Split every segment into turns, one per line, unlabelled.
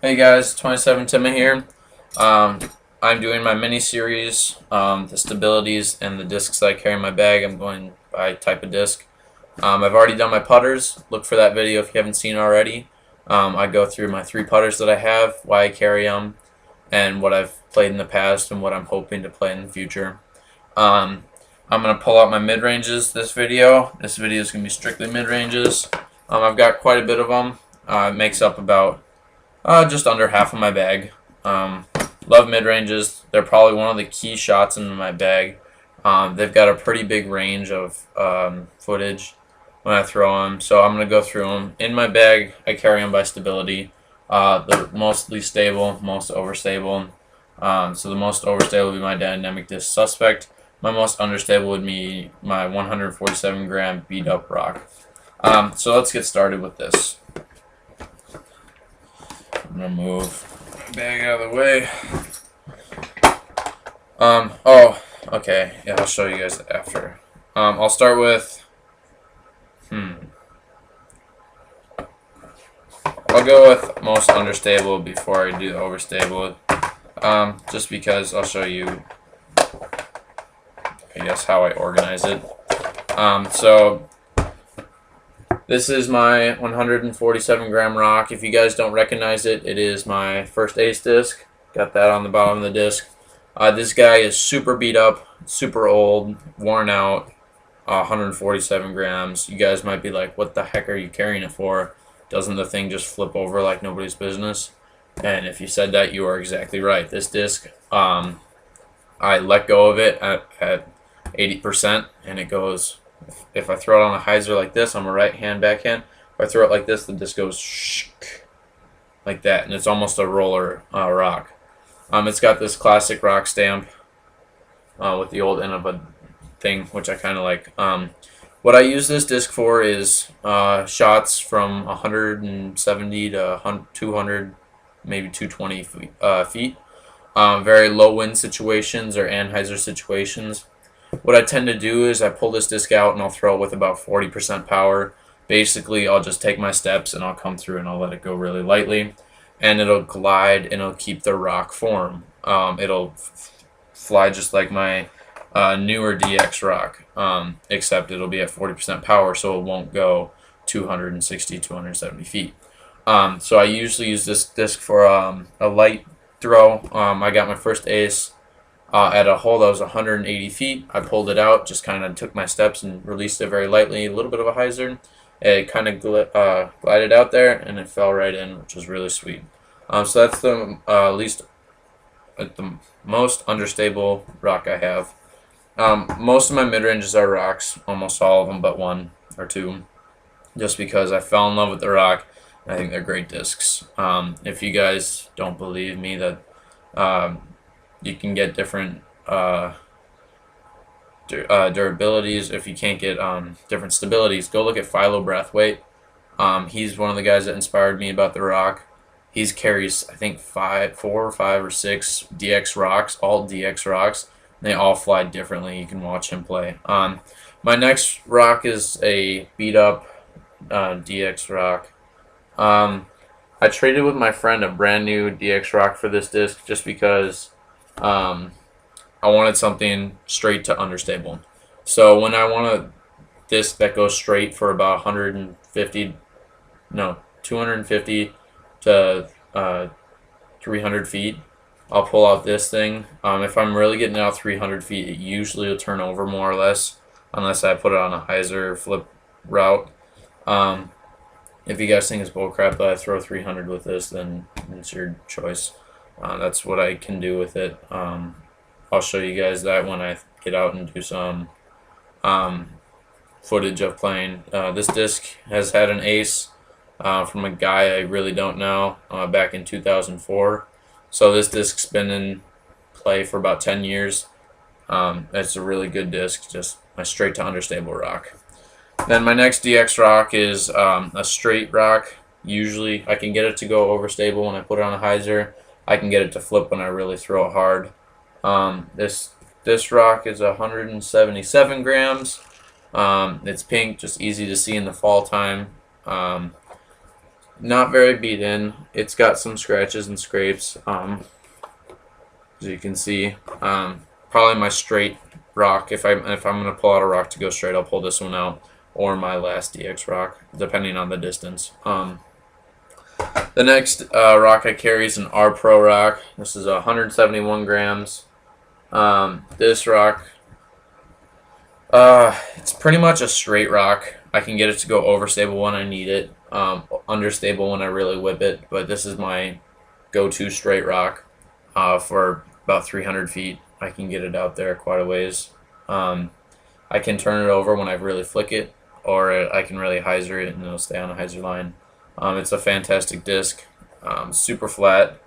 Hey guys, 27 Timma here. Um, I'm doing my mini series, the stabilities and the discs that I carry in my bag. I'm going by type of disc. I've already done my putters. Look for that video if you haven't seen it already. I go through my 3 putters that I have, why I carry them, and what I've played in the past and what I'm hoping to play in the future. Um, I'm going to pull out my mid-ranges this video. This video is going to be strictly mid-ranges. I've got quite a bit of them. It makes up about just under half of my bag. Love mid-ranges. They're probably one of the key shots in my bag. They've got a pretty big range of footage when I throw them, so I'm going to go through them. In my bag, I carry them by stability. The mostly stable, most overstable. So the most overstable would be my dynamic disc suspect. My most understable would be my 147 gram beat up rock. So let's get started with this. I'm gonna move my bag out of the way. Oh, okay. Yeah, I'll show you guys after. I'll start with. I'll go with most understable before I do the overstable. Just because I'll show you, I guess, how I organize it. So this is my 147 gram rock. If you guys don't recognize it, it is my first ace disc. Got that on the bottom of the disc. This guy is super beat up, super old, worn out, 147 grams. You guys might be like, what the heck are you carrying it for? Doesn't the thing just flip over like nobody's business? And if you said that, you are exactly right. This disc, I let go of it at 80%, and it goes. If I throw it on a hyzer like this, I'm a right hand backhand. If I throw it like this, the disc goes shk, like that, and it's almost a roller rock. It's got this classic rock stamp with the old end of a thing, which I kind of like. What I use this disc for is shots from 170 to 200, maybe 220 feet. Very low wind situations or anhyzer situations. What I tend to do is I pull this disc out and I'll throw it with about 40% power. Basically, I'll just take my steps and I'll come through and I'll let it go really lightly. And it'll glide and it'll keep the rock form. It'll fly just like my newer DX rock, except it'll be at 40% power, so it won't go 260, 270 feet. So I usually use this disc for a light throw. I got my first ace at a hole that was 180 feet. I pulled it out, just kind of took my steps and released it very lightly, a little bit of a hyzer. It kind of glided out there and it fell right in, which was really sweet. So that's the the most understable rock I have. Most of my mid-ranges are rocks, almost all of them but one or two, just because I fell in love with the rock. I think they're great discs. If you guys don't believe me that you can get different durabilities, if you can't get different stabilities, go look at Philo Brathwaite. He's one of the guys that inspired me about the rock. He carries, I think, 4 or 5 or 6 DX rocks, all DX rocks. They all fly differently. You can watch him play. My next rock is a beat up DX rock. I traded with my friend a brand new DX rock for this disc just because I wanted something straight to understable. So when I want a disc that goes straight for about 250 to 300 feet, I'll pull out this thing. If I'm really getting out 300 feet, it usually will turn over more or less, unless I put it on a hyzer flip route. If you guys think it's bullcrap that I throw 300 with this, then it's your choice. That's what I can do with it. I'll show you guys that when I get out and do some footage of playing. This disc has had an ace from a guy I really don't know back in 2004. So this disc's been in play for about 10 years. It's a really good disc, just my straight to understable rock. Then my next DX rock is a straight rock. Usually I can get it to go overstable when I put it on a hyzer. I can get it to flip when I really throw it hard. This rock is 177 grams. It's pink, just easy to see in the fall time. not very beat in. It's got some scratches and scrapes, as you can see. Probably my straight rock. If I'm gonna pull out a rock to go straight, I'll pull this one out, or my last DX rock, depending on the distance. The next rock I carry is an R Pro rock. This is 171 grams. This rock, it's pretty much a straight rock. I can get it to go overstable when I need it, understable when I really whip it, but this is my go-to straight rock for about 300 feet. I can get it out there quite a ways. I can turn it over when I really flick it, or I can really hyzer it and it'll stay on a hyzer line. It's a fantastic disc, super flat.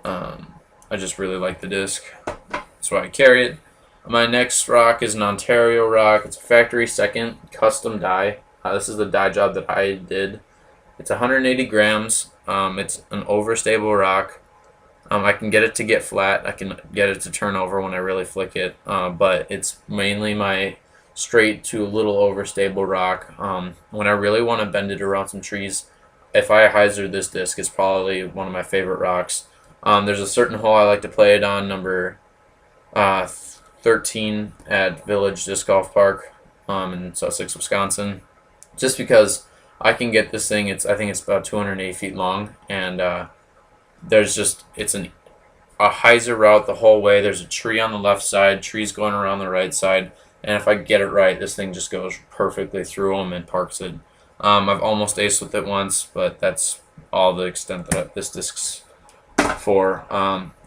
I just really like the disc. That's why I carry it. My next rock is an Ontario rock. It's a factory second custom die. This is the die job that I did. It's 180 grams. It's an overstable rock. I can get it to get flat. I can get it to turn over when I really flick it. But it's mainly my straight to a little overstable rock. When I really want to bend it around some trees, if I hyzer this disc, it's probably one of my favorite rocks. There's a certain hole I like to play it on, number 13 at Village Disc Golf Park in Sussex, Wisconsin. Just because I can get this thing, I think it's about 280 feet long, and it's a hyzer route the whole way. There's a tree on the left side, trees going around the right side, and if I get it right, this thing just goes perfectly through them and parks it. I've almost aced with it once, but that's all the extent that this disc's for.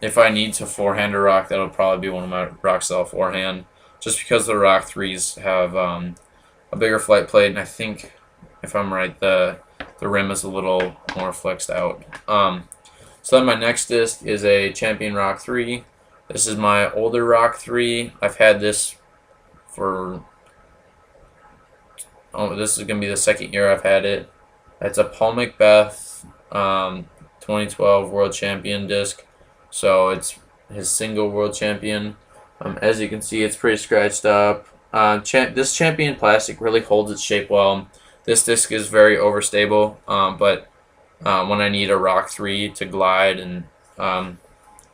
If I need to forehand a rock, that'll probably be one of my rocks that I'll forehand, just because the Rock 3s have a bigger flight plate, and I think, if I'm right, the rim is a little more flexed out. So then my next disc is a Champion Rock 3. This is my older Rock 3. I've had this for, this is going to be the second year I've had it. It's a Paul McBeth 2012 World Champion disc. So it's his single World Champion. As you can see, it's pretty scratched up. This Champion plastic really holds its shape well. This disc is very overstable, but when I need a Rock 3 to glide and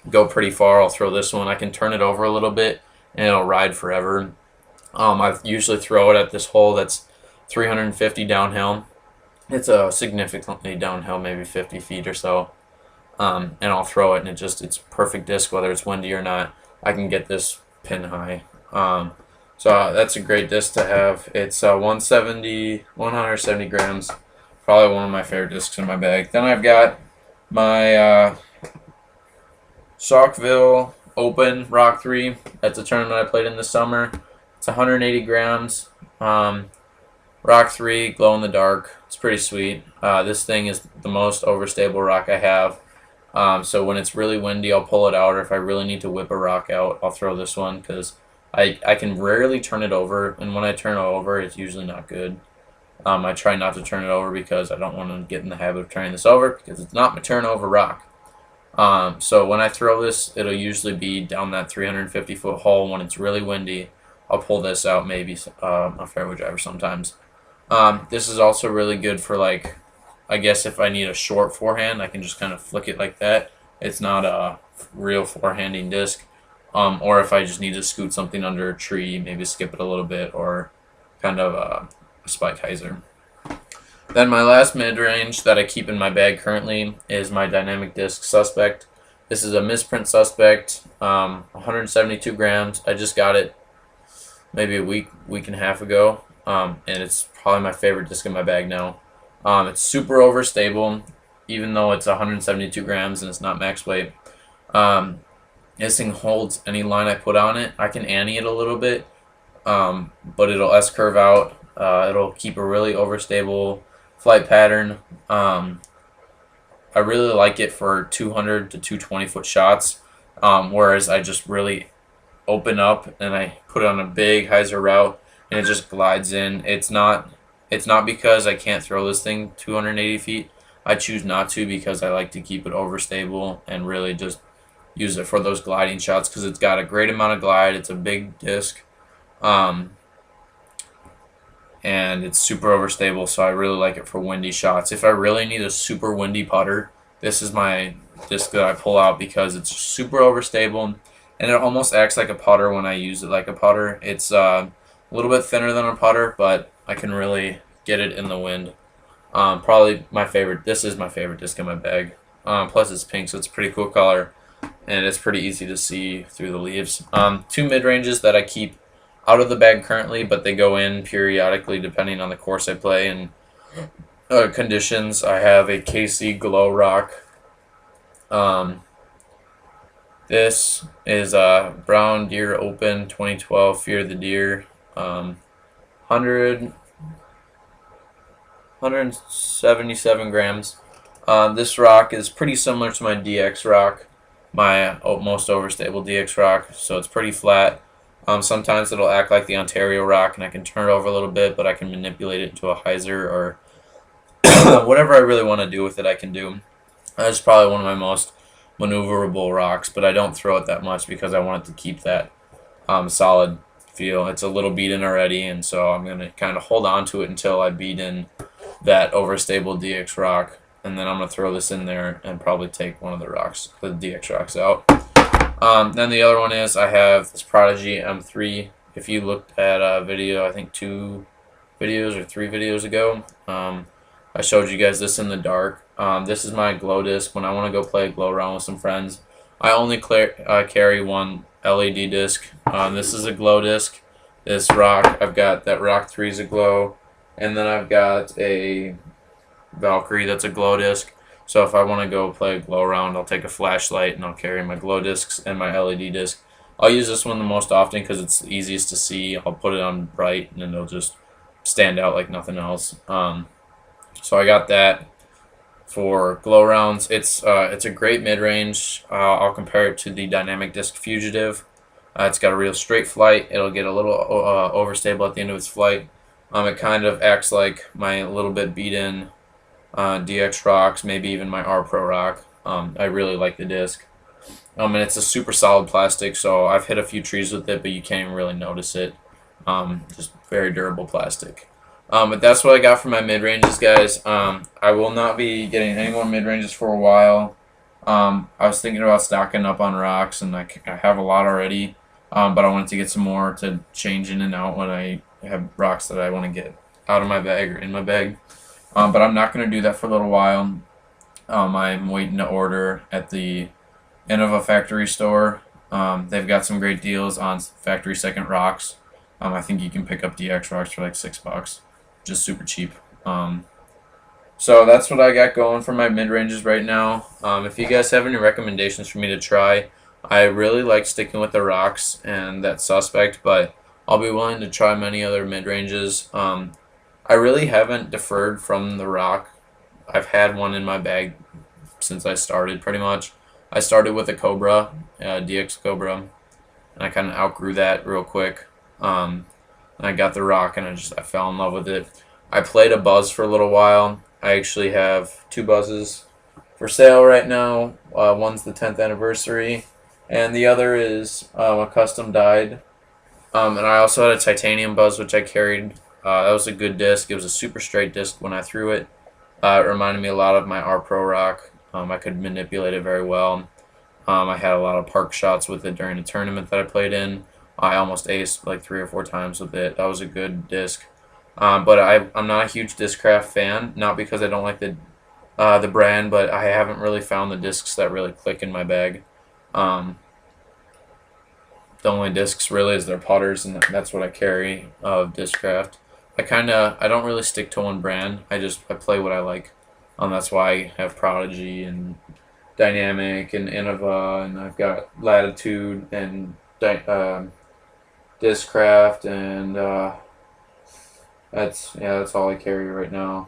go pretty far, I'll throw this one. I can turn it over a little bit and it'll ride forever. I usually throw it at this hole that's 350 downhill. It's a significantly downhill, maybe 50 feet or so. And I'll throw it, and it's perfect disc, whether it's windy or not. I can get this pin high. So that's a great disc to have. It's 170 grams. Probably one of my favorite discs in my bag. Then I've got my Saukville Open Rock 3. That's a tournament I played in this summer. It's 180 grams. Rock 3, glow in the dark. It's pretty sweet. This thing is the most overstable rock I have. So when it's really windy, I'll pull it out, or if I really need to whip a rock out, I'll throw this one, because I can rarely turn it over, and when I turn it over, it's usually not good. I try not to turn it over because I don't want to get in the habit of turning this over, because it's not my turnover rock. So when I throw this, it'll usually be down that 350-foot hole. When it's really windy, I'll pull this out, maybe a fairway driver sometimes. This is also really good for, like, I guess if I need a short forehand, I can just kind of flick it like that. It's not a real forehanding disc. Or if I just need to scoot something under a tree, maybe skip it a little bit, or kind of a spike hyzer. Then my last mid-range that I keep in my bag currently is my Dynamic Disc Suspect. This is a misprint Suspect, 172 grams. I just got it maybe a week and a half ago, and it's probably my favorite disc in my bag now. It's super overstable, even though it's 172 grams and it's not max weight. This thing holds any line I put on it. I can ante it a little bit, but it'll S-curve out. It'll keep a really overstable flight pattern. I really like it for 200 to 220 foot shots, whereas I just really open up and I put it on a big hyzer route and it just glides in. It's not because I can't throw this thing 280 feet. I choose not to, because I like to keep it overstable and really just use it for those gliding shots, because it's got a great amount of glide. It's a big disc. and it's super overstable, so I really like it for windy shots. If I really need a super windy putter, this is my disc that I pull out because it's super overstable, and it almost acts like a putter when I use it like a putter. It's a little bit thinner than a putter, but I can really get it in the wind. Probably my favorite. This is my favorite disc in my bag. Plus it's pink, so it's a pretty cool color, and it's pretty easy to see through the leaves. Two mid-ranges that I keep out of the bag currently, but they go in periodically depending on the course I play and conditions. I have a KC Glow Rock. This is a Brown Deer Open 2012 Fear of the Deer. 177 grams. This rock is pretty similar to my DX rock, my most overstable DX rock, so it's pretty flat. Sometimes it'll act like the Ontario rock, and I can turn it over a little bit, but I can manipulate it into a hyzer or whatever I really want to do with it, I can do. That's probably one of my most maneuverable rocks, but I don't throw it that much because I want it to keep that solid feel. It's a little beat in already, and so I'm going to kind of hold on to it until I beat in that overstable DX rock, and then I'm going to throw this in there and probably take one of the DX rocks out. Then the other one is I have this Prodigy M3. If you looked at a video, I think 2 videos or 3 videos ago, I showed you guys this in the dark. This is my glow disc when I want to go play a glow round with some friends. I only carry one LED disc. This is a glow disc. This rock, I've got that Rock 3 is a glow, and then I've got a Valkyrie that's a glow disc. So if I want to go play a glow round, I'll take a flashlight and I'll carry my glow discs and my LED disc. I'll use this one the most often because it's the easiest to see. I'll put it on bright and it'll just stand out like nothing else. So I got that for glow rounds. It's a great mid-range. I'll compare it to the Dynamic Disc Fugitive. It's got a real straight flight. It'll get a little overstable at the end of its flight. It kind of acts like my little bit beat-in DX rocks, maybe even my R Pro rock. I really like the disc. And it's a super solid plastic, so I've hit a few trees with it, but you can't even really notice it. Just very durable plastic. But that's what I got for my mid-ranges, guys. I will not be getting any more mid-ranges for a while. I was thinking about stocking up on rocks, and I have a lot already, but I wanted to get some more to change in and out when I have rocks that I want to get out of my bag or in my bag. But I'm not going to do that for a little while. I'm waiting to order at the Innova factory store. They've got some great deals on factory second rocks. I think you can pick up DX rocks for like $6, just super cheap. So that's what I got going for my mid-ranges right now. If you guys have any recommendations for me to try, I really like sticking with the rocks and that Suspect, but I'll be willing to try many other mid-ranges. I really haven't deferred from the rock. I've had one in my bag since I started, pretty much. I started with a Cobra, DX Cobra, and I kind of outgrew that real quick. And I got the rock, and I fell in love with it. I played a Buzz for a little while. I actually have 2 Buzzes for sale right now. One's the 10th anniversary, and the other is a custom dyed. And I also had a titanium Buzz, which I carried. That was a good disc. It was a super straight disc when I threw it. It reminded me a lot of my R Pro rock. I could manipulate it very well. I had a lot of park shots with it during a tournament that I played in. I almost aced like 3 or 4 times with it. That was a good disc. But I'm not a huge Discraft fan, not because I don't like the brand, but I haven't really found the discs that really click in my bag. The only discs really is their putters, and that's what I carry of Discraft. I don't really stick to one brand. I play what I like. That's why I have Prodigy and Dynamic and Innova, and I've got Latitude and Discraft, and that's all I carry right now.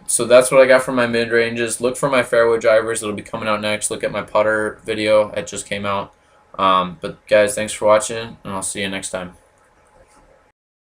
So that's what I got for my mid ranges. Look for my fairway drivers. It'll be coming out next. Look at my putter video. It just came out. But guys, thanks for watching, and I'll see you next time.